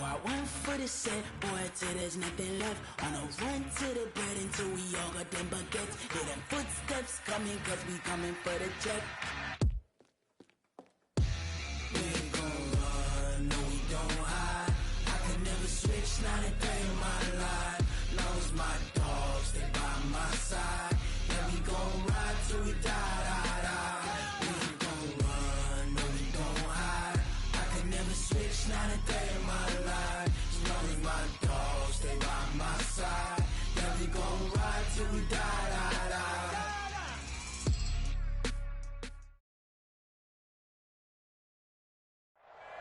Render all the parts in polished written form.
I went for the set, boy, till there's nothing left. On a run to the bread until we all got them baguettes. Hear them footsteps coming, cause we coming for the check. We ain't gon' run, no we don't hide. I could never switch, not a day in my life. Long as my dogs, they by my side. Yeah, we gon' ride till we die, die, die. We ain't gon' run, no we don't hide. I could never switch, not a day in my life. As long as my dogs, they by my side. Yeah, we gon' ride till we die, die, die.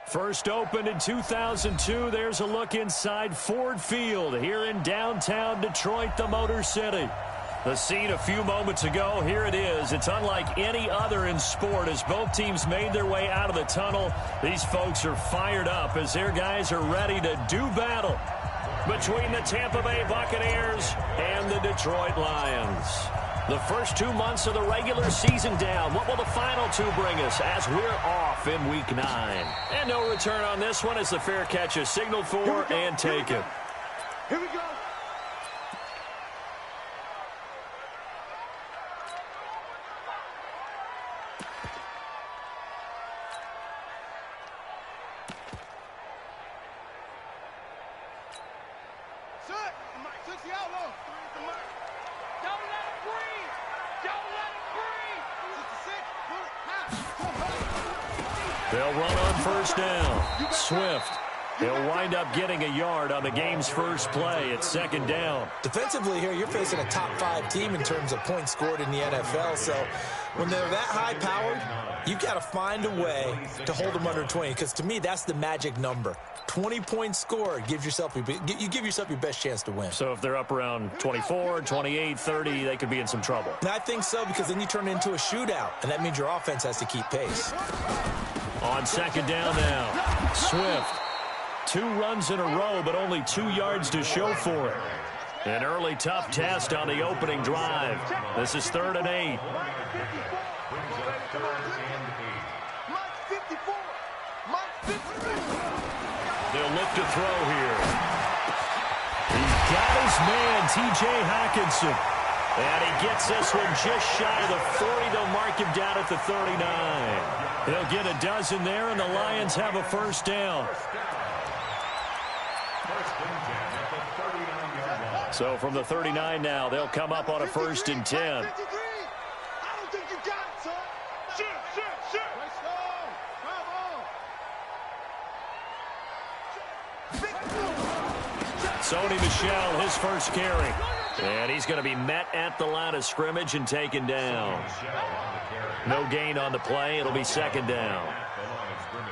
First opened in 2002, there's a look inside Ford Field here in downtown Detroit, the Motor City. The scene a few moments ago, here it is. It's unlike any other in sport as both teams made their way out of the tunnel. These folks are fired up as their guys are ready to do battle between the Tampa Bay Buccaneers and the Detroit Lions. The first 2 months of the regular season down. What will the final two bring us as we're off in Week 9? And no return on this one as the fair catch is signaled for and taken. Here we go. They'll run on first down. Swift. He'll wind up getting a yard on the game's first play. It's second down. Defensively here, you're facing a top-5 team in terms of points scored in the NFL. So when they're that high-powered, you've got to find a way to hold them under 20. Because to me, that's the magic number. 20 points scored gives yourself you give yourself your best chance to win. So if they're up around 24, 28, 30, they could be in some trouble. And I think so, because then you turn it into a shootout, and that means your offense has to keep pace. On second down now, Swift. 2 runs in a row, but only 2 yards to show for it. An early tough test on the opening drive. This is 3rd and 8. They'll look to throw here. He's got his man, T.J. Hawkinson. And he gets this one just shy of the 40. They'll mark him down at the 39. He'll get a dozen there, and the Lions have a first down. So from the 39 now, they'll come up on a 1st and 10. Sony Michel, his first carry. And he's going to be met at the line of scrimmage and taken down. No gain on the play. It'll be second down.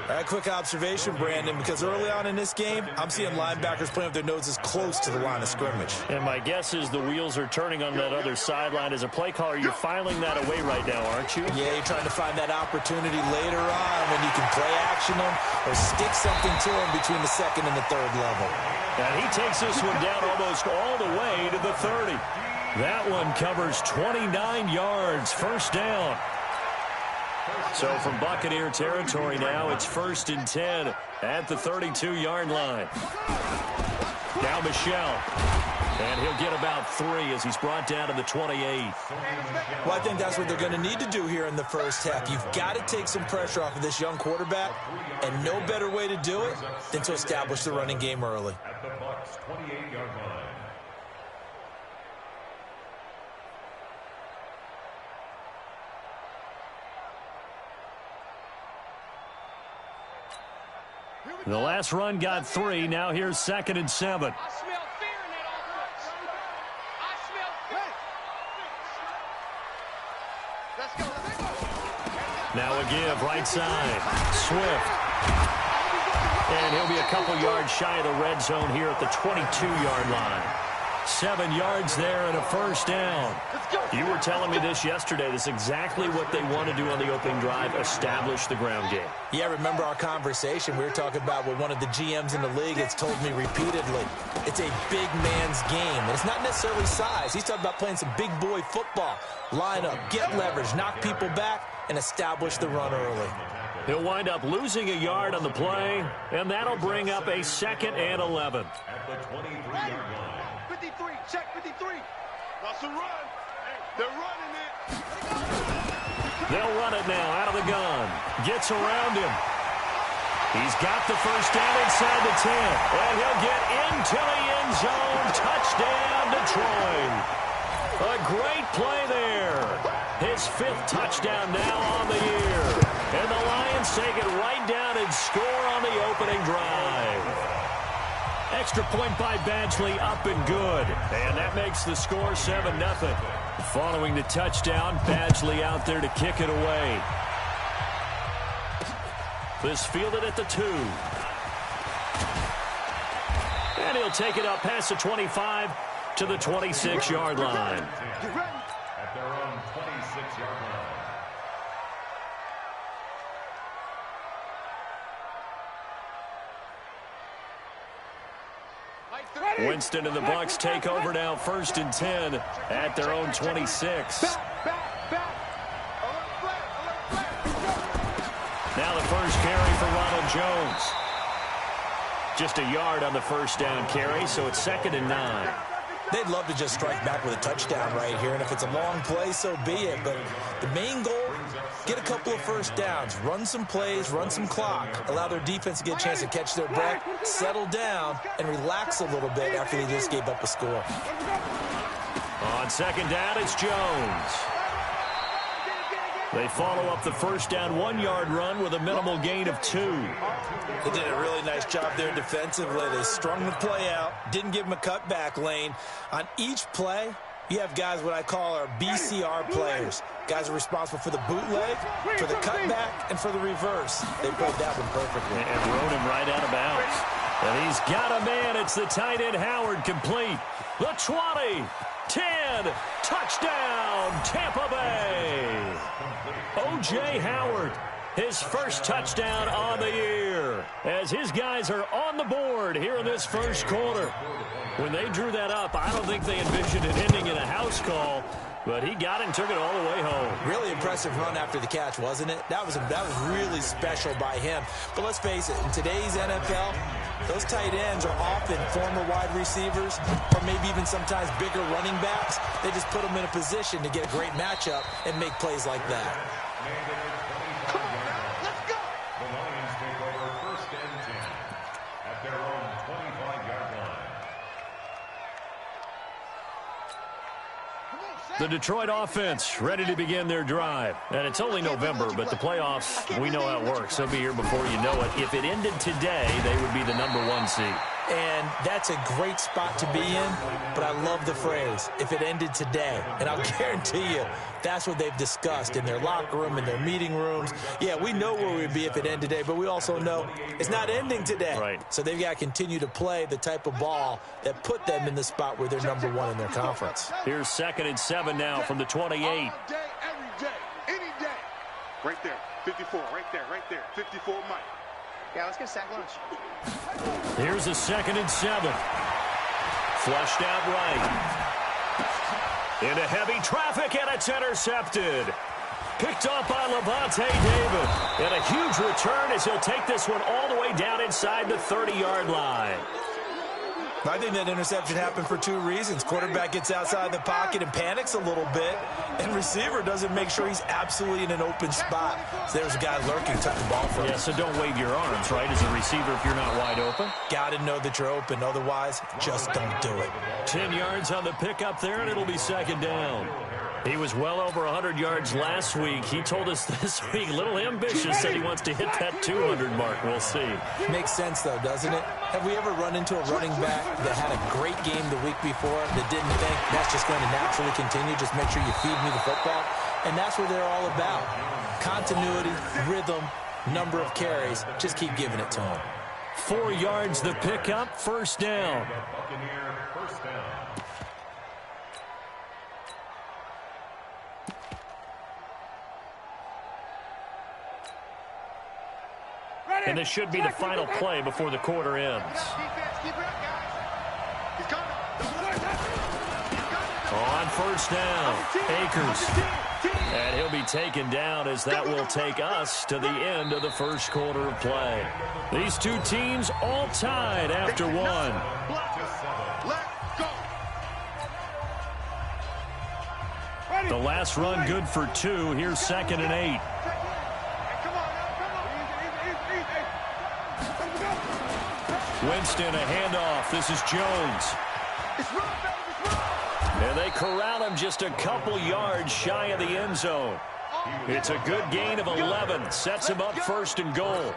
A quick observation, Brandon, because early on in this game, I'm seeing linebackers playing with their noses close to the line of scrimmage. And my guess is the wheels are turning on that other sideline. As a play caller, you're filing that away right now, aren't you? Yeah, you're trying to find that opportunity later on when you can play action them or stick something to them between the 2nd and the 3rd level. And he takes this one down almost all the way to the 30. That one covers 29 yards, first down. So from Buccaneer territory now, it's 1st and 10 at the 32-yard line. Now Michel. And he'll get about 3 as he's brought down to the 28. Well, I think that's what they're going to need to do here in the first half. You've got to take some pressure off of this young quarterback, and no better way to do it than to establish the running game early. At the Bucs' 28-yard line. The last run got 3. Now here's 2nd and 7. I smell fear in that offense. I smell fear. Let's go. Now a give, right side. Swift. And he'll be a couple yards shy of the red zone here at the 22-yard line. 7 yards there and a first down. You were telling me this yesterday. This is exactly what they want to do on the opening drive, establish the ground game. Yeah, remember our conversation. We were talking about what one of the GMs in the league has told me repeatedly. It's a big man's game, and it's not necessarily size. He's talking about playing some big boy football. Line up, get leverage, knock people back, and establish the run early. He'll wind up losing a yard on the play, and that'll bring up a 2nd and 11. At the 23-yard line. 53, check 53. Russell run. They're running it. They'll run it now out of the gun. Gets around him. He's got the first down inside the 10, and he'll get into the end zone. Touchdown, Detroit. A great play there. His 5th touchdown now on the year. And the Lions take it right down and score on the opening drive. Extra point by Badgley, up and good. And that makes the score 7-0. Following the touchdown, Badgley out there to kick it away. This fielded at the 2. And he'll take it up past the 25 to the 26-yard line. At their own 26-yard line. Winston and the Bucs take over now, 1st and 10 at their own 26. Now the first carry for Ronald Jones. Just a yard on the first down carry, so it's 2nd and 9. They'd love to just strike back with a touchdown right here, and if it's a long play, so be it. But the main goal, get a couple of first downs, run some plays, run some clock, allow their defense to get a chance to catch their breath, settle down, and relax a little bit after they just gave up a score. On 2nd down, it's Jones. They follow up the first down 1-yard run with a minimal gain of 2. They did a really nice job there defensively. They strung the play out, didn't give them a cutback lane. On each play, you have guys what I call our BCR players. Guys are responsible for the bootleg, for the cutback, and for the reverse. They played that one perfectly. And rode him right out of bounds. And he's got a man. It's the tight end Howard, complete. The 20, 10, touchdown, Tampa Bay. O.J. Howard, his first touchdown on the year, as his guys are on the board here in this first quarter. When they drew that up, I don't think they envisioned it ending in a house call, but he got it and took it all the way home. Really impressive run after the catch, wasn't it? That was really special by him. But let's face it, in today's NFL, those tight ends are often former wide receivers or maybe even sometimes bigger running backs. They just put them in a position to get a great matchup and make plays like that. Come on, now, let's go. The Lions take over 1st and 10 at their own 25-yard line. The Detroit offense ready to begin their drive. And it's only November, but the playoffs, we know how it works. They'll be here before you know it. If it ended today, they would be the #1 seed. And that's a great spot to be in, but I love the phrase, if it ended today. And I'll guarantee you, that's what they've discussed in their locker room, in their meeting rooms. Yeah, we know where we'd be if it ended today, but we also know it's not ending today. Right. So they've got to continue to play the type of ball that put them in the spot where they're #1 in their conference. Here's 2nd and 7 now from the 28. All day, every day, any day. Right there, 54, right there, 54 Mike. Yeah, let's get a sack lunch. Here's a 2nd and 7. Flushed out right. Into heavy traffic, and it's intercepted. Picked up by Levante David. And a huge return as he'll take this one all the way down inside the 30-yard line. I think that interception happened for 2 reasons. Quarterback gets outside the pocket and panics a little bit, and receiver doesn't make sure he's absolutely in an open spot. So there's a guy lurking, took the ball from him. Yeah, so don't wave your arms, right, as a receiver if you're not wide open. Got to know that you're open. Otherwise, just don't do it. 10 yards on the pickup there, and it'll be 2nd down. He was well over 100 yards last week. He told us this week, a little ambitious, said he wants to hit that 200 mark. We'll see. Makes sense, though, doesn't it? Have we ever run into a running back that had a great game the week before that didn't think that's just going to naturally continue? Just make sure you feed me the football. And that's what they're all about. Continuity, rhythm, number of carries. Just keep giving it to them. 4 yards the pickup, 1st down. Buccaneer 1st down. And this should be the final play before the quarter ends. On 1st down, Akers And he'll be taken down as that will take us to the end of the first quarter of play. These two teams all tied after one. The last run good for 2. Here's 2nd and 8. Winston, a handoff. This is Jones. And they corral him just a couple yards shy of the end zone. It's a good gain of 11. Sets him up 1st and goal.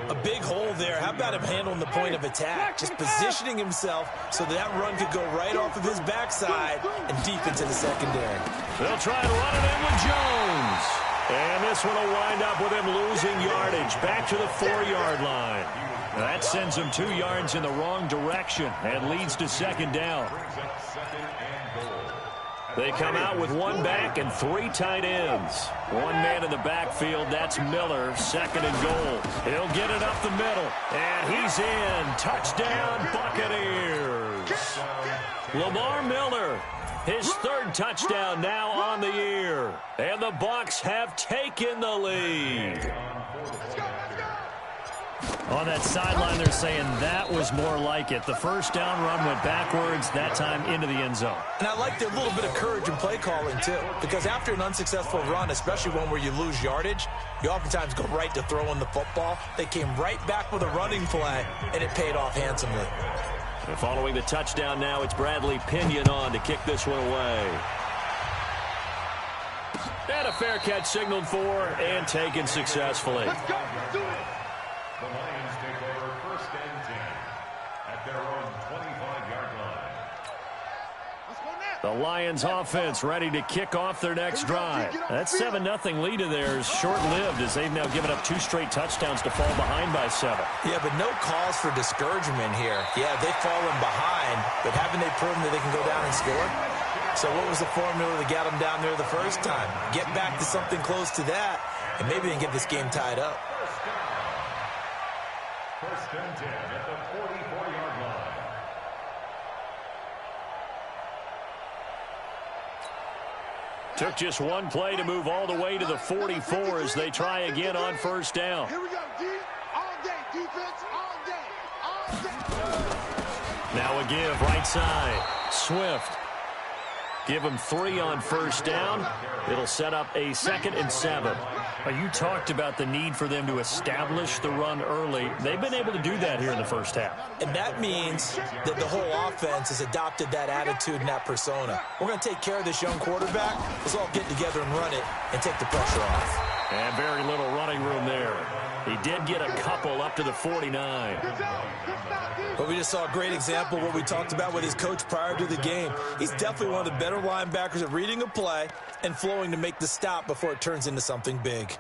A big hole there. How about him handling the point of attack? Just positioning himself so that run could go right off of his backside and deep into the secondary. They'll try and run it in with Jones. And this one will wind up with him losing yardage back to the 4-yard line. That sends him 2 yards in the wrong direction and leads to 2nd down. They come out with 1 back and 3 tight ends. 1 man in the backfield, that's Miller, 2nd and goal. He'll get it up the middle, and he's in. Touchdown, Buccaneers. Lamar Miller, his 3rd touchdown now on the year. And the Bucs have taken the lead. On that sideline, they're saying that was more like it. The first down run went backwards, that time into the end zone. And I like a little bit of courage in play calling, too, because after an unsuccessful run, especially one where you lose yardage, you oftentimes go right to throwing the football. They came right back with a running play, and it paid off handsomely. And following the touchdown now, it's Bradley Pinion on to kick this one away. And a fair catch signaled for and taken successfully. The Lions take over 1st and 10 at their own 25-yard line. The Lions offense ready to kick off their next drive. That 7-0 lead of theirs short-lived as they've now given up 2 straight touchdowns to fall behind by 7. Yeah, but no cause for discouragement here. Yeah, they've fallen behind, but haven't they proven that they can go down and score? So what was the formula that got them down there the first time? Get back to something close to that, and maybe they can get this game tied up. 1st and 10 at the 44-yard line. Took just 1 play to move all the way to the 44 as they try again on 1st down. Here we go, D. All day, defense, all day, all day. Now a give right side. Swift. Give him 3 on 1st down. It'll set up a 2nd and 7. You talked about the need for them to establish the run early. They've been able to do that here in the first half. And that means that the whole offense has adopted that attitude and that persona. We're going to take care of this young quarterback. Let's all get together and run it and take the pressure off. And very little running room there. He did get a couple up to the 49. But we just saw a great example of what we talked about with his coach prior to the game. He's definitely one of the better linebackers at reading a play and flowing to make the stop before it turns into something big.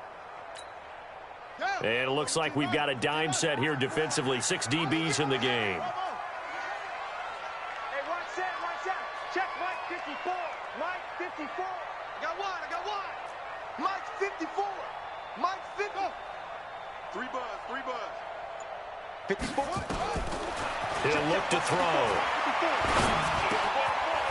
And it looks like we've got a dime set here defensively. 6 DBs in the game. Hey, one set. Check Mike 54. Mike 54. I got one. Mike 54. Mike 50. 3 buzz. 54. He'll look to throw.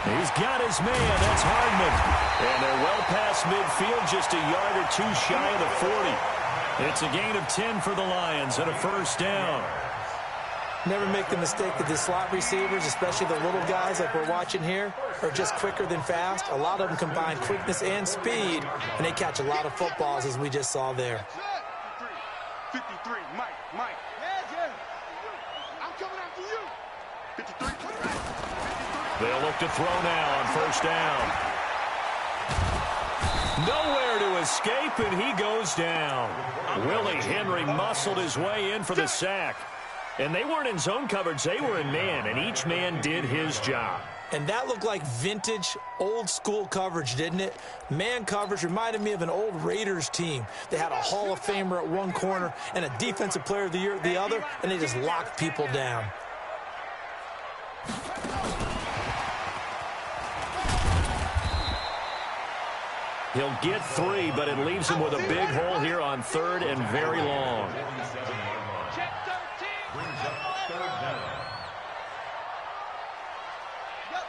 He's got his man. That's Hardman. And they're well past midfield, just a yard or 2 shy of the 40. It's a gain of 10 for the Lions and a 1st down. Never make the mistake that the slot receivers, especially the little guys like we're watching here, are just quicker than fast. A lot of them combine quickness and speed, and they catch a lot of footballs, as we just saw there. 53, Mike. Yeah. I'm coming after you. 53. They'll look to throw now on 1st down. Nowhere to escape, and he goes down. Willie Henry muscled his way in for the sack. And they weren't in zone coverage. They were in man, and each man did his job. And that looked like vintage, old-school coverage, didn't it? Man coverage reminded me of an old Raiders team. They had a Hall of Famer at one corner and a Defensive Player of the Year at the other, and they just locked people down. He'll get 3, but it leaves him with a big hole here on 3rd and very long. Check 13. Brings up 3rd down.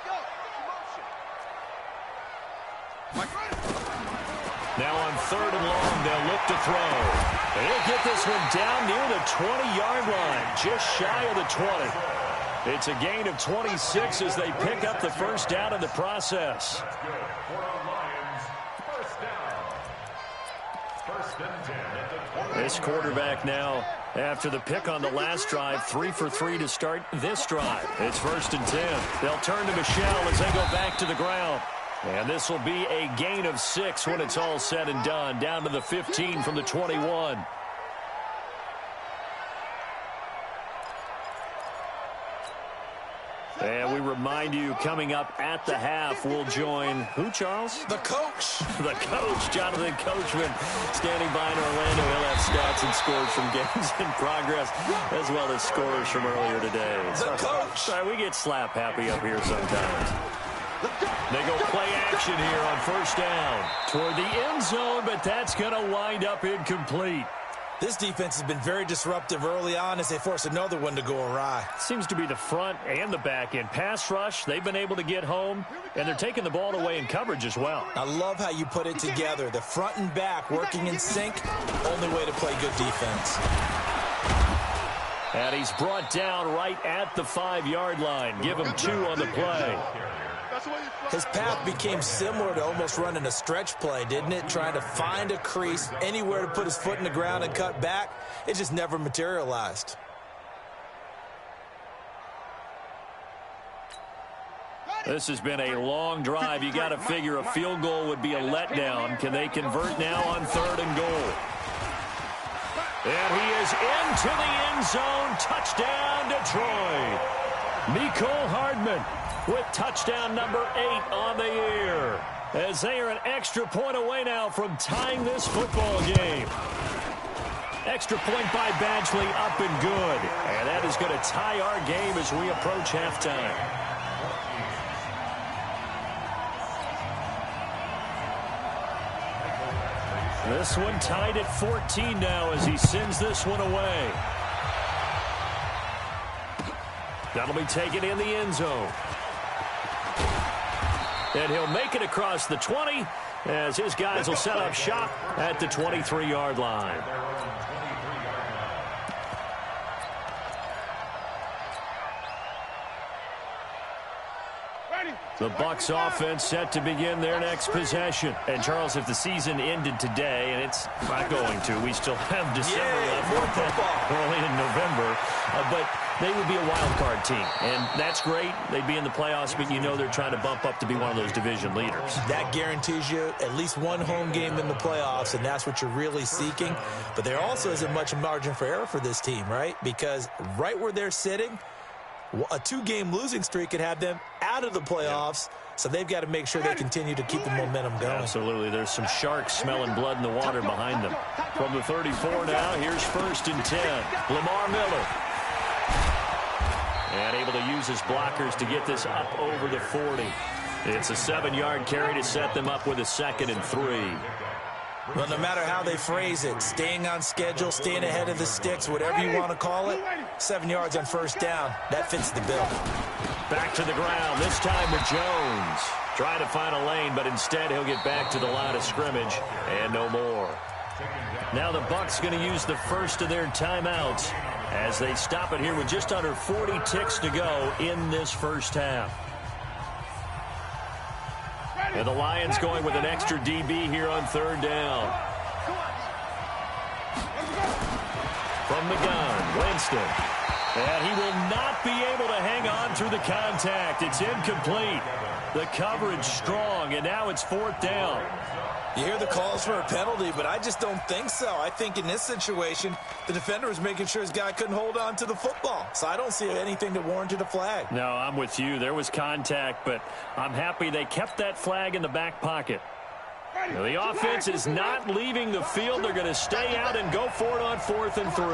Go. Now on 3rd and long, they'll look to throw. They'll get this one down near the 20-yard line, just shy of the 20. It's a gain of 26 as they pick up the first down in the process. That's good for our Lions. First down. First and 10 at the 20. This quarterback now, after the pick on the last drive, 3 for 3 to start this drive. It's 1st and 10. They'll turn to Michelle as they go back to the ground. And this will be a gain of 6 when it's all said and done, down to the 15 from the 21. And we remind you, coming up at the half, we'll join who, Charles? The coach. The coach, Jonathan Coachman, standing by in Orlando. He'll have stats and scores from games in progress, as well as scores from earlier today. The coach. Sorry, we get slap happy up here sometimes. They go play action here on 1st down toward the end zone, but that's going to wind up incomplete. This defense has been very disruptive early on as they force another one to go awry. Seems to be the front and the back end. Pass rush, they've been able to get home, and they're taking the ball away in coverage as well. I love how you put it together. The front and back working in sync, only way to play good defense. And he's brought down right at the 5-yard line. Give him 2 on the play. His path became similar to almost running a stretch play, didn't it? Trying to find a crease, anywhere to put his foot in the ground and cut back. It just never materialized. This has been a long drive. You got to figure a field goal would be a letdown. Can they convert now on 3rd and goal? And he is into the end zone. Touchdown, Detroit. Mecole Hardman with touchdown number 8 on the year, as they are an extra point away now from tying this football game. Extra point by Badgley, up and good. And that is going to tie our game as we approach halftime. This one tied at 14 now as he sends this one away. That'll be taken in the end zone. And he'll make it across the 20 as his guys will set up shop at the 23-yard line. The Bucs offense set to begin their next possession. And, Charles, if the season ended today, and it's not going to, we still have December left, early in November, but they would be a wild card team. And that's great. They'd be in the playoffs, but you know they're trying to bump up to be one of those division leaders. That guarantees you at least one home game in the playoffs, and that's what you're really seeking. But there also isn't much margin for error for this team, right? Because right where they're sitting, a 2-game losing streak could have them out of the playoffs, so they've got to make sure they continue to keep the momentum going. Absolutely. There's some sharks smelling blood in the water behind them. From the 34 now, here's 1st and 10. Lamar Miller. And able to use his blockers to get this up over the 40. It's a 7-yard carry to set them up with a 2nd and 3. Well, no matter how they phrase it, staying on schedule, staying ahead of the sticks, whatever you want to call it, 7 yards on 1st down, that fits the bill. Back to the ground, this time with Jones. Trying to find a lane, but instead he'll get back to the line of scrimmage, and no more. Now the Bucs going to use the first of their timeouts as they stop it here with just under 40 ticks to go in this first half. And the Lions going with an extra DB here on 3rd down. From the gun, Winston. And he will not be able to hang on through the contact. It's incomplete. The coverage strong, and now it's 4th down. You hear the calls for a penalty, but I just don't think so. I think in this situation, the defender was making sure his guy couldn't hold on to the football. So I don't see anything that warranted a flag. No, I'm with you. There was contact, but I'm happy they kept that flag in the back pocket. Now, the offense is not leaving the field. They're going to stay out and go for it on 4th and 3.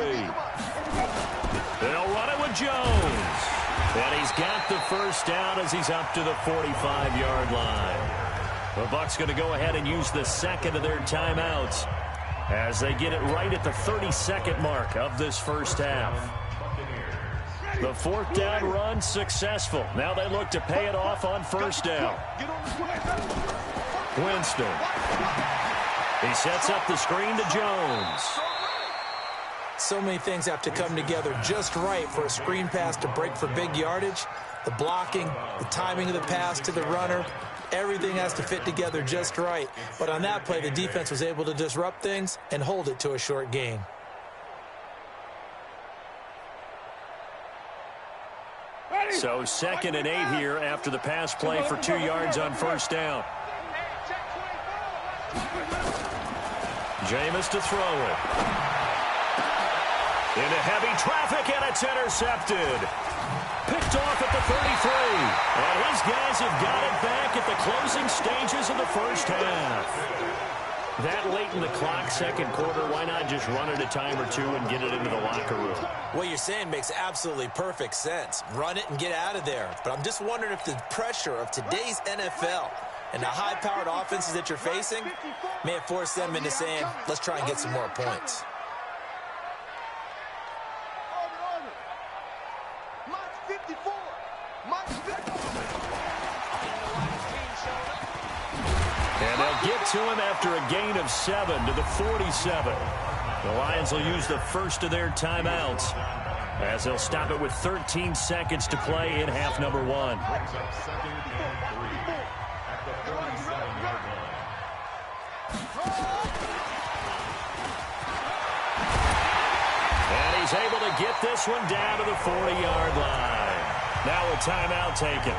They'll run it with Jones. And he's got the first down as he's up to the 45-yard line. The Bucs going to go ahead and use the 2nd of their timeouts as they get it right at the 32nd mark of this first half. The 4th down run successful. Now they look to pay it off on 1st down. Winston. He sets up the screen to Jones. So many things have to come together just right for a screen pass to break for big yardage. The blocking, the timing of the pass to the runner, everything has to fit together just right. But on that play, the defense was able to disrupt things and hold it to a short gain. So 2nd and 8 here after the pass play for 2 yards on first down. Jameis to throw it. Into heavy traffic, and it's intercepted. Picked off at the 33. And his guys have got it back at the closing stages of the first half. That late in the clock, second quarter, why not just run it a time or two and get it into the locker room? What you're saying makes absolutely perfect sense. Run it and get out of there. But I'm just wondering if the pressure of today's NFL and the high-powered offenses that you're facing may have forced them into saying, let's try and get some more points. And they'll get to him after a gain of 7 to the 47. The Lions will use the first of their timeouts as they'll stop it with 13 seconds to play in half number 1. And he's able to get this one down to the 40-yard line. Now a timeout taken.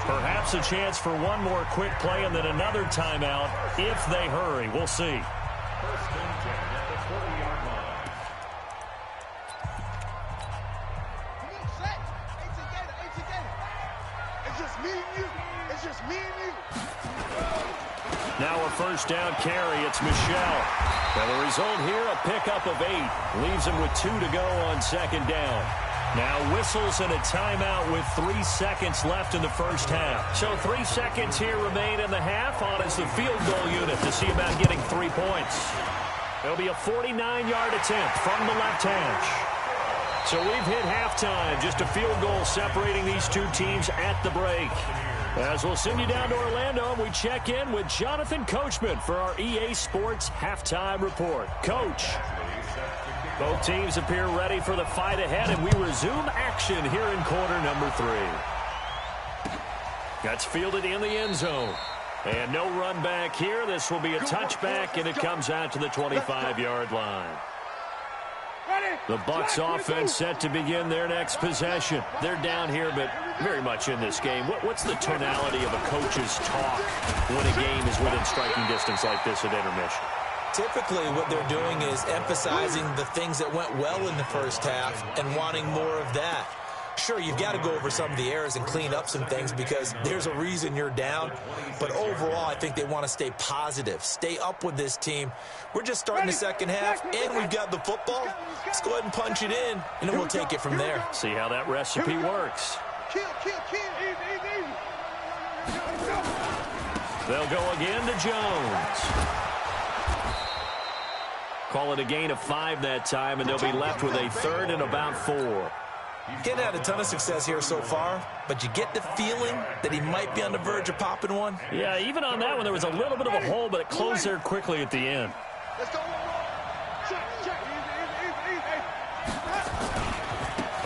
Perhaps a chance for one more quick play and then another timeout if they hurry. We'll see. First and 10 at the 40-yard line. It's just me and you. It's just me and you. Now a first down carry. It's Michel. And the result here, a pickup of 8. Leaves him with 2 to go on second down. Now whistles and a timeout with 3 seconds left in the first half. So 3 seconds here remain in the half. On is the field goal unit to see about getting 3 points. It'll be a 49-yard attempt from the left hash. So we've hit halftime. Just a field goal separating these two teams at the break. As we'll send you down to Orlando, and we check in with Jonathan Coachman for our EA Sports Halftime Report. Coach. Both teams appear ready for the fight ahead, and we resume action here in quarter number 3. That's fielded in the end zone. And no run back here. This will be a touchback, and it comes out to the 25-yard line. The Bucs offense set to begin their next possession. They're down here, but very much in this game. What's the tonality of a coach's talk when a game is within striking distance like this at intermission? Typically, what they're doing is emphasizing the things that went well in the first half and wanting more of that. Sure, you've got to go over some of the errors and clean up some things because there's a reason you're down. But overall, I think they want to stay positive, stay up with this team. We're just starting the second half, and we've got the football. Let's go ahead and punch it in, and then we'll take it from there. See how that recipe works. They'll go again to Jones. Call it a gain of 5 that time, and they'll be left with a third and about 4. Getting had a ton of success here so far, but you get the feeling that he might be on the verge of popping one. Yeah, even on that one, there was a little bit of a hole, but it closed there quickly at the end. Let's go. Check.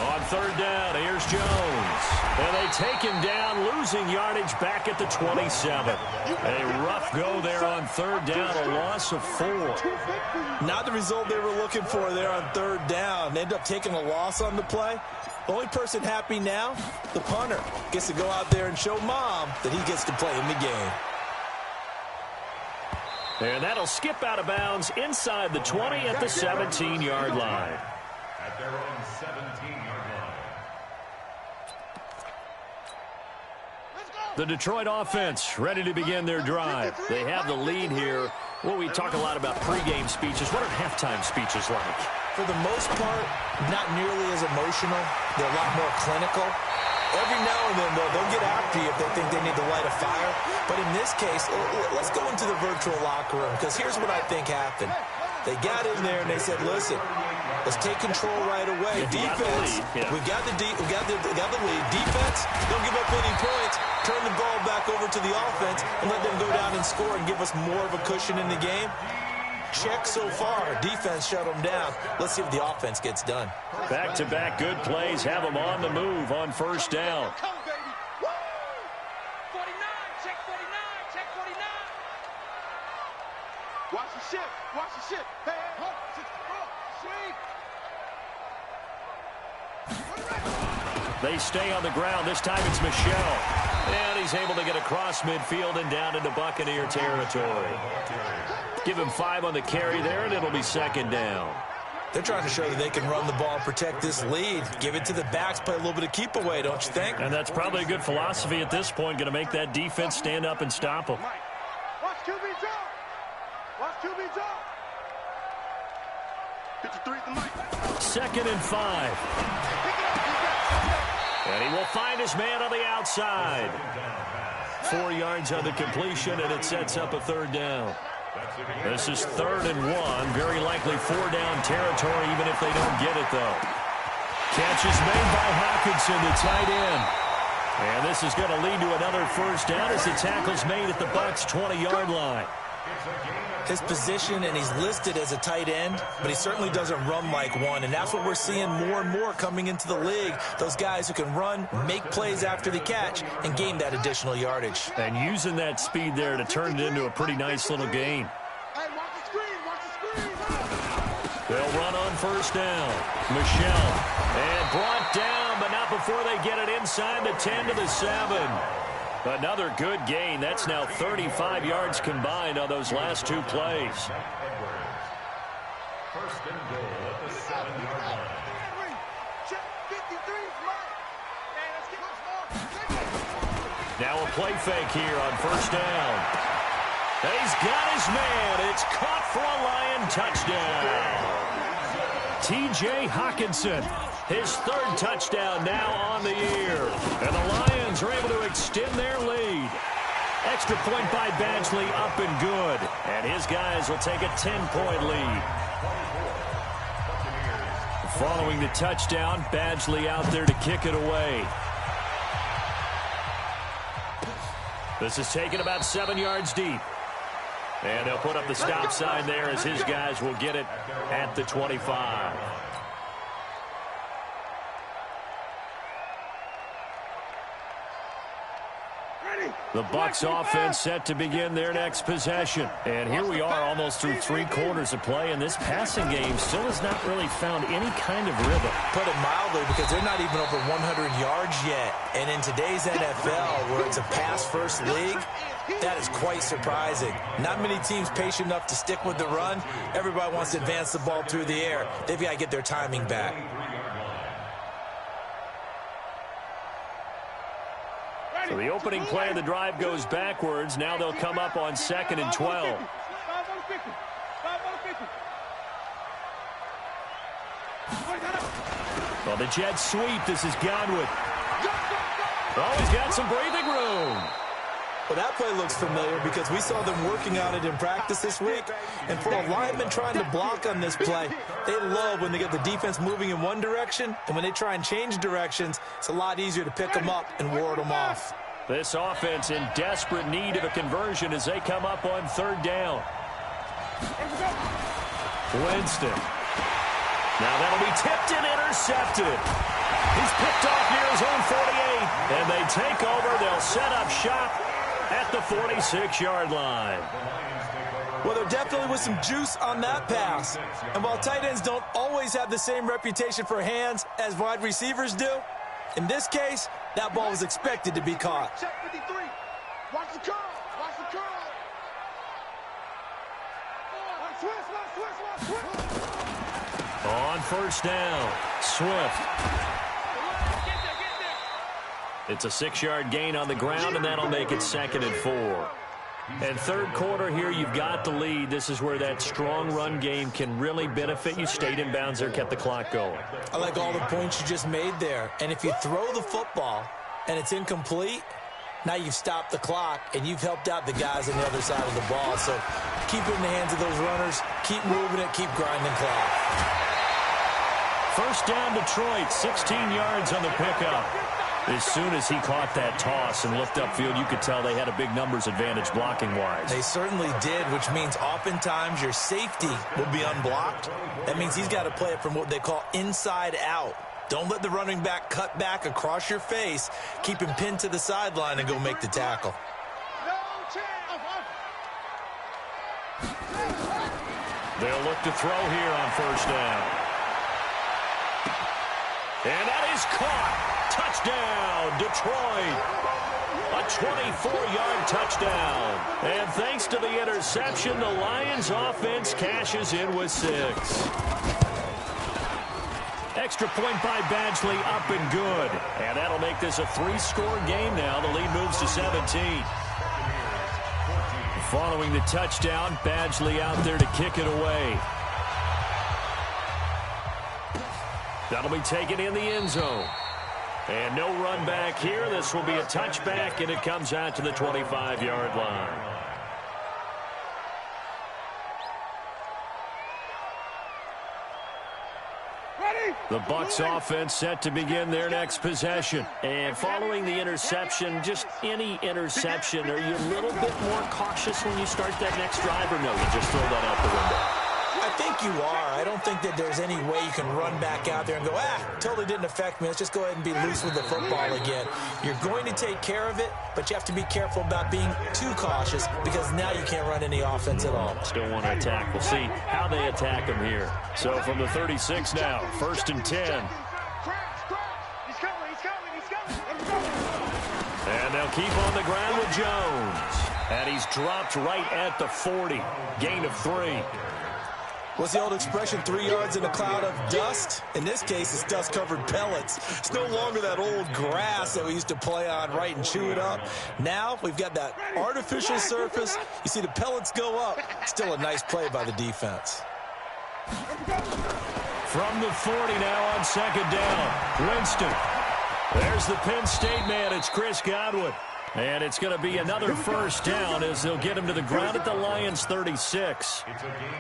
On third down, here's Jones. And they take him down, losing yardage back at the 27. A rough go there on third down, a loss of 4. Not the result they were looking for there on third down. They end up taking a loss on the play. The only person happy now, the punter, gets to go out there and show Mom that he gets to play in the game. And that'll skip out of bounds inside the 20 at the 17-yard line. At their own 17-yard line. The Detroit offense ready to begin their drive. They have the lead here. Well, we talk a lot about pregame speeches. What are halftime speeches like? For the most part, not nearly as emotional. They're a lot more clinical. Every now and then, they'll get after you if they think they need to light a fire. But in this case, let's go into the virtual locker room, because here's what I think happened. They got in there and they said, listen, let's take control right away. Defense, we've got the lead. Defense, don't give up any points. turn the ball back over to the offense and let them go down and score and give us more of a cushion in the game? Check so far. Defense shut them down. Let's see if the offense gets done. Back-to-back good plays have them on the move on first down. Come, baby. Woo! 49, check 49, check 49. Watch the shift, watch the shift. Hey, hold, swing. They stay on the ground. This time it's Michel. And he's able to get across midfield and down into Buccaneer territory. Give him 5 on the carry there, and it'll be second down. They're trying to show that they can run the ball and protect this lead. Give it to the backs, play a little bit of keep away, don't you think? And that's probably a good philosophy at this point, going to make that defense stand up and stop them. Watch QB jump. Watch QB jump. 53 at the mic. Second and 5. And he will find his man on the outside. 4 yards on the completion, and it sets up a third down. This is 3rd and 1. Very likely 4-down territory, even if they don't get it, though. Catch is made by Hockenson, the tight end. And this is going to lead to another first down as the tackle's made at the Bucs' 20-yard line. His position, and he's listed as a tight end, but he certainly doesn't run like one, and that's what we're seeing more and more coming into the league. Those guys who can run, make plays after the catch, and gain that additional yardage. And using that speed there to turn it into a pretty nice little gain. Hey, watch the screen, watch the screen. They'll run on first down. Michel. And brought down, but not before they get it inside the 10 to the 7. Another good gain. That's now 35 yards combined on those last 2 plays. First and goal at the 7-yard line. Check 53's Mike. Hey, let's get Now a play fake here on first down. He's got his man. It's caught for a Lion touchdown. T.J. Hockenson, his 3rd touchdown now on the year. And the Lions are able to extend their lead. Extra point by Badgley, up and good. And his guys will take a 10-point lead. Following the touchdown, Badgley out there to kick it away. This is taken about 7 yards deep. And they'll put up the stop sign there as his guys will get it at the 25. The Bucs offense set to begin their next possession. And here we are almost through 3 quarters of play, and this passing game still has not really found any kind of rhythm. Put it mildly, because they're not even over 100 yards yet. And in today's NFL, where it's a pass-first league, that is quite surprising. Not many teams patient enough to stick with the run. Everybody wants to advance the ball through the air. They've got to get their timing back. So the opening play of the drive goes backwards. Now they'll come up on 2nd and 12. Well, the jet sweep. This is Godwin. Oh, he's got some breathing room. Well, that play looks familiar because we saw them working on it in practice this week. And for a lineman trying to block on this play, they love when they get the defense moving in one direction. And when they try and change directions, it's a lot easier to pick them up and ward them off. This offense in desperate need of a conversion as they come up on 3rd down. Winston. Now that'll be tipped and intercepted. He's picked off near his own 48. And they take over. They'll set up shop at the 46-yard line. Well, there definitely was some juice on that pass. And while tight ends don't always have the same reputation for hands as wide receivers do, in this case, that ball was expected to be caught. Check 53. Watch the curl. Watch the curl. Watch Swift. On first down, Swift. It's a 6-yard gain on the ground, and that'll make it 2nd and 4. And 3rd quarter here, you've got the lead. This is where that strong run game can really benefit you. Stayed in bounds there, kept the clock going. I like all the points you just made there. And if you throw the football and it's incomplete, now you've stopped the clock and you've helped out the guys on the other side of the ball. So keep it in the hands of those runners. Keep moving it. Keep grinding clock. First down, Detroit. 16 yards on the pickup. As soon as he caught that toss and looked upfield, you could tell they had a big numbers advantage blocking-wise. They certainly did, which means oftentimes your safety will be unblocked. That means he's got to play it from what they call inside out. Don't let the running back cut back across your face. Keep him pinned to the sideline and go make the tackle. They'll look to throw here on first down. And that is caught. Touchdown, Detroit. A 24-yard touchdown. And thanks to the interception, the Lions offense cashes in with 6. Extra point by Badgley, up and good. And that'll make this a 3-score game now. The lead moves to 17. Following the touchdown, Badgley out there to kick it away. That'll be taken in the end zone. And no run back here. This will be a touchback, and it comes out to the 25-yard line. The Bucs offense set to begin their next possession. And following the interception, just any interception, are you a little bit more cautious when you start that next drive, or no, you just throw that out the window? I think you are. I don't think that there's any way you can run back out there and go, totally didn't affect me. Let's just go ahead and be loose with the football again. You're going to take care of it, but you have to be careful about being too cautious because now you can't run any offense at all. Still want to attack. We'll see how they attack him here. So from the 36 now, 1st and 10. And they'll keep on the ground with Jones. And he's dropped right at the 40. Gain of 3. What's the old expression, 3 yards in a cloud of dust? In this case, it's dust-covered pellets. It's no longer that old grass that we used to play on, right, and chew it up. Now we've got that artificial surface. You see the pellets go up. Still a nice play by the defense. From the 40 now on 2nd down, Winston. There's the Penn State man. It's Chris Godwin. And it's going to be another 1st down as they'll get him to the ground at the Lions' 36.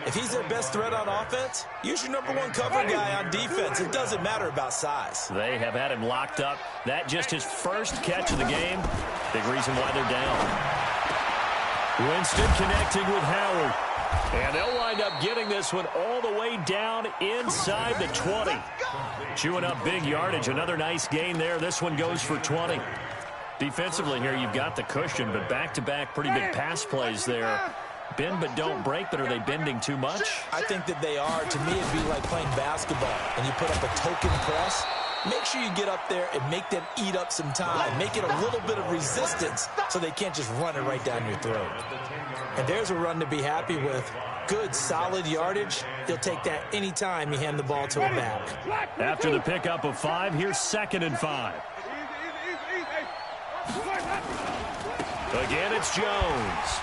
If he's their best threat on offense, use your #1 cover guy on defense. It doesn't matter about size. They have had him locked up. That just his first catch of the game. Big reason why they're down. Winston connecting with Howard. And they'll wind up getting this one all the way down inside the 20. Chewing up big yardage. Another nice gain there. This one goes for 20. Defensively here, you've got the cushion, but back-to-back pretty big pass plays there. Bend but don't break, but are they bending too much? I think that they are. To me, it'd be like playing basketball, and you put up a token press. Make sure you get up there and make them eat up some time. Make it a little bit of resistance so they can't just run it right down your throat. And there's a run to be happy with. Good, solid yardage. He'll take that anytime you hand the ball to a back. After the pickup of 5, here's 2nd and 5. Again, it's Jones.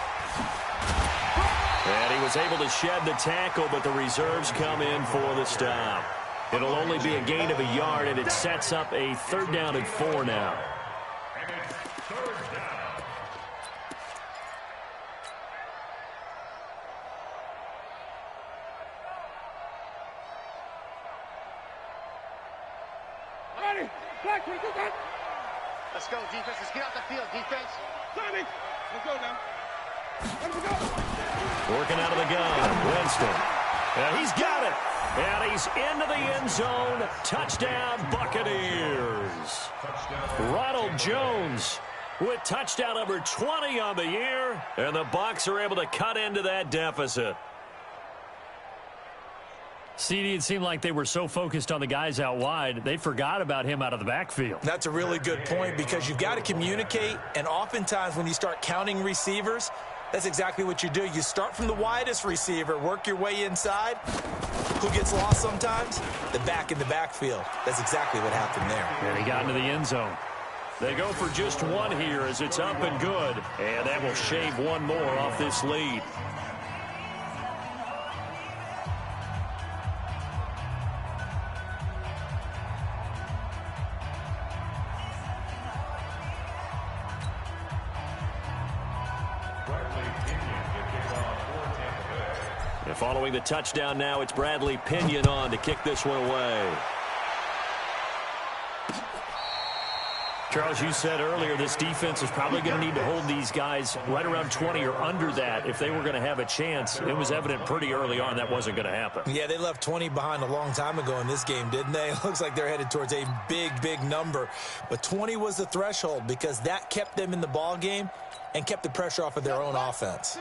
And he was able to shed the tackle, but the reserves come in for the stop. It'll only be a gain of a yard, and it sets up a 3rd down and 4 now. Let's go, defense. Let's get out the field, defense. Let's go now. Working out of the gun, Winston. And he's got it. And he's into the end zone. Touchdown, Buccaneers. Ronald Jones with touchdown number 20 on the year. And the Bucs are able to cut into that deficit. CD, it seemed like they were so focused on the guys out wide, they forgot about him out of the backfield. That's a really good point because you've got to communicate, and oftentimes when you start counting receivers, that's exactly what you do. You start from the widest receiver, work your way inside. Who gets lost sometimes? The back in the backfield. That's exactly what happened there. And he got into the end zone. They go for just 1 here as it's up and good. And that will shave 1 more off this lead. And following the touchdown now, it's Bradley Pinion on to kick this one away. Charles, you said earlier this defense is probably going to need to hold these guys right around 20 or under that if they were going to have a chance. It was evident pretty early on that wasn't going to happen. Yeah, they left 20 behind a long time ago in this game, didn't they? It looks like they're headed towards a big number. But 20 was the threshold because that kept them in the ball game and kept the pressure off of their own offense.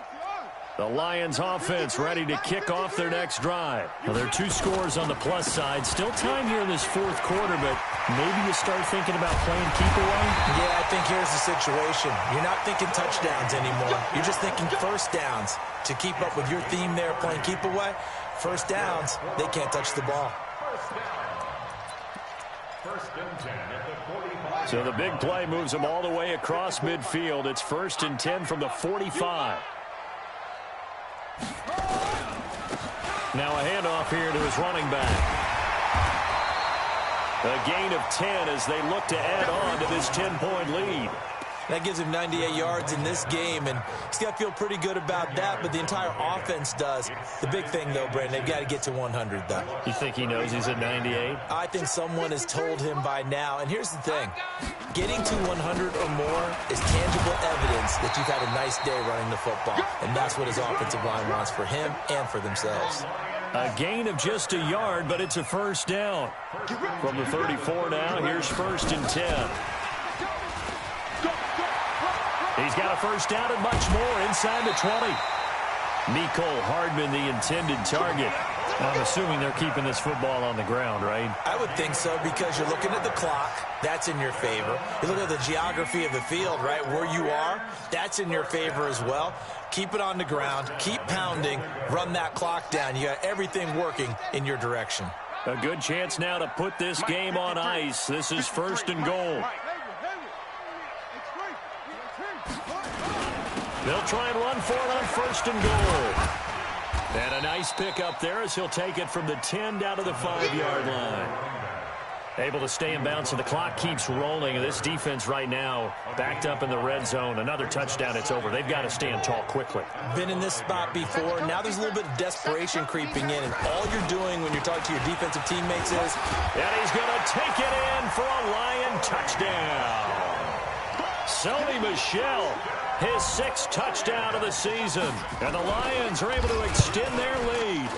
The Lions offense ready to kick off their next drive. Well, there are 2 scores on the plus side. Still time here in this fourth quarter, but maybe you start thinking about playing keep away? Yeah, I think here's the situation. You're not thinking touchdowns anymore. You're just thinking first downs. To keep up with your theme there, playing keep away, first downs, they can't touch the ball. First and 10 at the 45. So the big play moves them all the way across midfield. It's 1st and 10 from the 45. Now a handoff here to his running back. A gain of 10 as they look to add on to this 10-point lead. That gives him 98 yards in this game, and he's got to feel pretty good about that, but the entire offense does. The big thing, though, Brandon, they've got to get to 100, though. You think he knows he's at 98? I think someone has told him by now, and here's the thing. Getting to 100 or more is tangible evidence that you've had a nice day running the football, and that's what his offensive line wants for him and for themselves. A gain of just a yard, but it's a first down. From the 34 now, here's 1st and 10. He's got a first down and much more inside the 20. Mecole Hardman, the intended target. I'm assuming they're keeping this football on the ground, right? I would think so because you're looking at the clock. That's in your favor. You look at the geography of the field, right, where you are. That's in your favor as well. Keep it on the ground. Keep pounding. Run that clock down. You got everything working in your direction. A good chance now to put this game on ice. This is 1st and goal. They'll try and run for it on 1st and goal. And a nice pickup there as he'll take it from the 10 down to the 5-yard line. Able to stay in bounds, so the clock keeps rolling. This defense right now backed up in the red zone. Another touchdown, it's over. They've got to stand tall quickly. Been in this spot before. Now there's a little bit of desperation creeping in, and all you're doing when you're talking to your defensive teammates is... And he's going to take it in for a Lion touchdown. Sony Michel, his 6th touchdown of the season. And the Lions are able to extend their lead.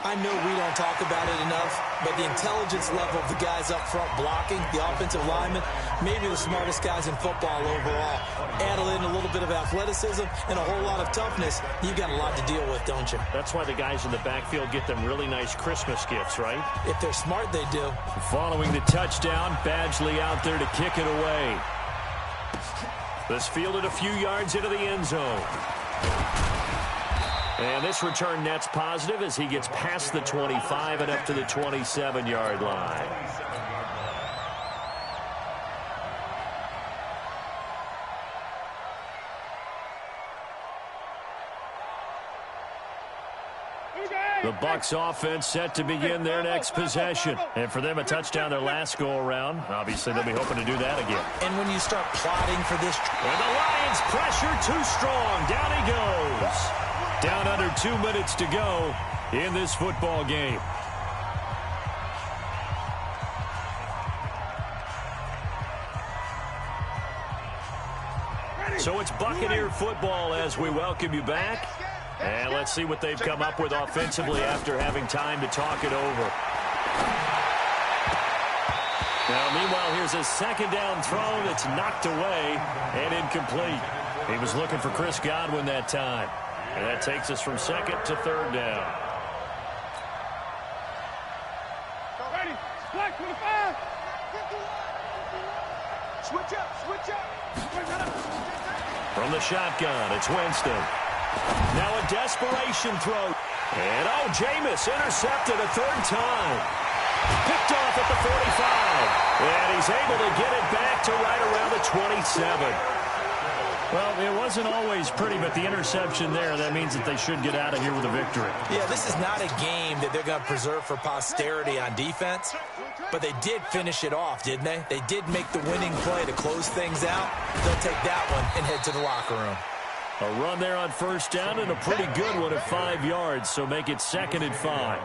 I know we don't talk about it enough, but the intelligence level of the guys up front blocking, the offensive linemen, maybe the smartest guys in football overall. Add in a little bit of athleticism and a whole lot of toughness, you've got a lot to deal with, don't you? That's why the guys in the backfield get them really nice Christmas gifts, right? If they're smart, they do. Following the touchdown, Badgley out there to kick it away. This fielded a few yards into the end zone. And this return net's positive as he gets past the 25 and up to the 27-yard line. The Bucs offense set to begin their next possession. And for them, a touchdown their last go-around. Obviously, they'll be hoping to do that again. And when you start plotting for this... And the Lions pressure too strong. Down he goes. Down under 2 minutes to go in this football game. So it's Buccaneer football as we welcome you back. And let's see what they've come up with offensively after having time to talk it over. Now, meanwhile, here's a 2nd down throw that's knocked away and incomplete. He was looking for Chris Godwin that time. And that takes us from 2nd to 3rd down. Ready? Black 25. Switch up, switch up. From the shotgun, it's Winston. Now a desperation throw. And, oh, Jameis intercepted a 3rd time. Picked off at the 45. And he's able to get it back to right around the 27. Well, it wasn't always pretty, but the interception there, that means that they should get out of here with a victory. Yeah, this is not a game that they're going to preserve for posterity on defense, but they did finish it off, didn't they? They did make the winning play to close things out. They'll take that one and head to the locker room. A run there on 1st down and a pretty good one at 5 yards, so make it 2nd and 5.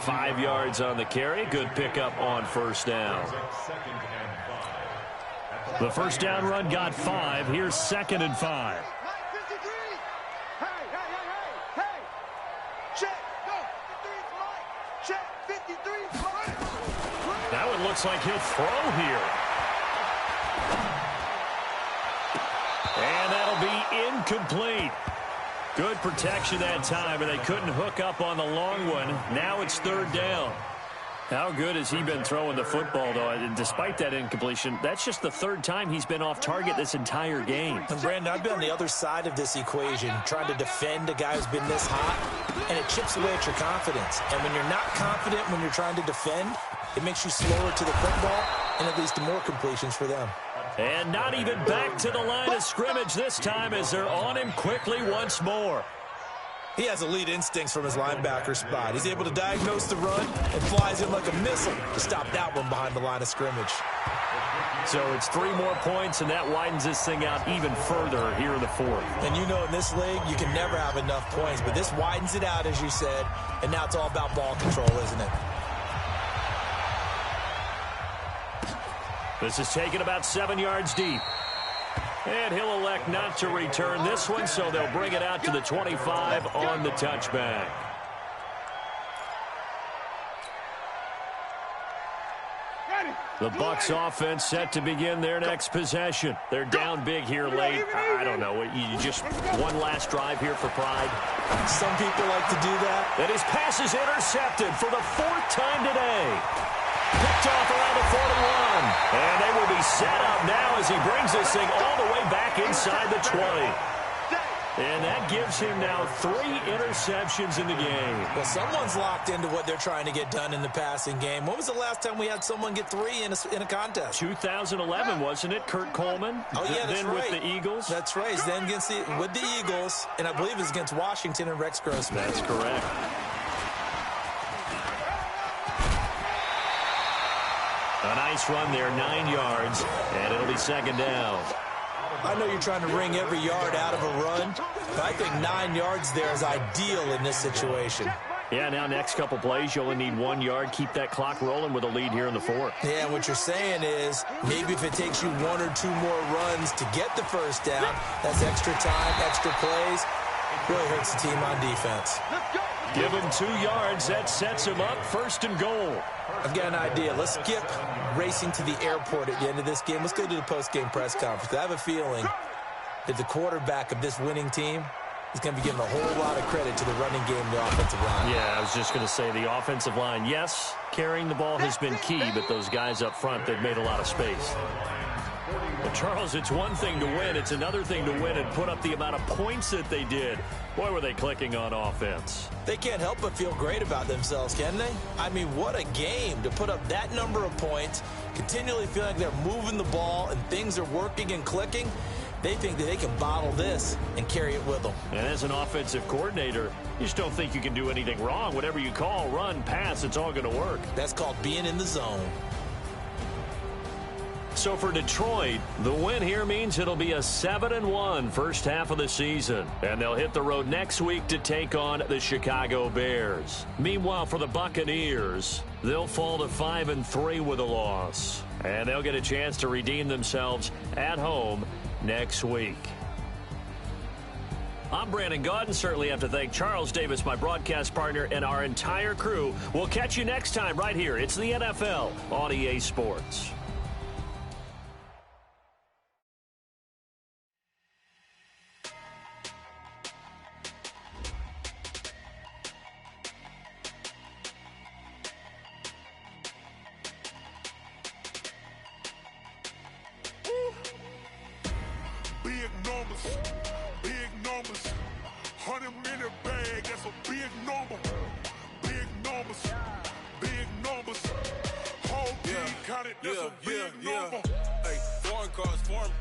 5 yards on the carry. Good pickup on 1st down. The first down run got 5. Here's 2nd and 5. That one looks like he'll throw here. And that'll be incomplete. Good protection that time, and they couldn't hook up on the long one. Now it's 3rd down. How good has he been throwing the football, though? And despite that incompletion, that's just the 3rd time he's been off target this entire game. And Brandon, I've been on the other side of this equation, trying to defend a guy who's been this hot, and it chips away at your confidence. And when you're not confident when you're trying to defend, it makes you slower to the football, and it leads to more completions for them. And not even back to the line of scrimmage this time as they're on him quickly once more. He has elite instincts from his linebacker spot. He's able to diagnose the run and flies in like a missile to stop that one behind the line of scrimmage. So it's 3 more points, and that widens this thing out even further here in the 4th. And you know in this league, you can never have enough points, but this widens it out, as you said, and now it's all about ball control, isn't it? This is taken about 7 yards deep. And he'll elect not to return this one, so they'll bring it out to the 25 on the touchback. The Bucs offense set to begin their next possession. They're down big here late. I don't know. You just one last drive here for pride. Some people like to do that. And his pass is intercepted for the 4th time today. Picked off around the 41. And they will be set up now as he brings this thing all the way back inside the 20. And that gives him now 3 interceptions in the game. Well, someone's locked into what they're trying to get done in the passing game. When was the last time we had someone get 3 in a contest? 2011, wasn't it? Kurt Coleman? Oh, yeah, that's then right. with the Eagles? That's right. He's then with the Eagles, and I believe it's against Washington and Rex Grossman. That's correct. A nice run there, 9 yards, and it'll be 2nd down. I know you're trying to wring every yard out of a run, but I think 9 yards there is ideal in this situation. Yeah, now next couple plays, you only need 1 yard. Keep that clock rolling with a lead here in the 4th. Yeah, what you're saying is maybe if it takes you 1 or 2 more runs to get the first down, that's extra time, extra plays. Really hurts the team on defense. Give him 2 yards. That sets him up 1st and goal. I've got an idea. Let's skip racing to the airport at the end of this game. Let's go to the post-game press conference. I have a feeling that the quarterback of this winning team is going to be given a whole lot of credit to the running game and the offensive line. Yeah, I was just going to say the offensive line, yes, carrying the ball has been key, but those guys up front, they've made a lot of space. But Charles, it's one thing to win. It's another thing to win and put up the amount of points that they did. Boy, were they clicking on offense. They can't help but feel great about themselves, can they? I mean, what a game to put up that number of points, continually feel like they're moving the ball and things are working and clicking. They think that they can bottle this and carry it with them. And as an offensive coordinator, you just don't think you can do anything wrong. Whatever you call, run, pass, it's all going to work. That's called being in the zone. So for Detroit, the win here means it'll be a 7-1 first half of the season. And they'll hit the road next week to take on the Chicago Bears. Meanwhile, for the Buccaneers, they'll fall to 5-3 with a loss. And they'll get a chance to redeem themselves at home next week. I'm Brandon Gaudin. Certainly have to thank Charles Davis, my broadcast partner, and our entire crew. We'll catch you next time right here. It's the NFL on EA Sports. Big numbers, 100-minute bag, that's a big number. Big numbers, whole team counted, that's a big number. Hey, foreign cars, foreign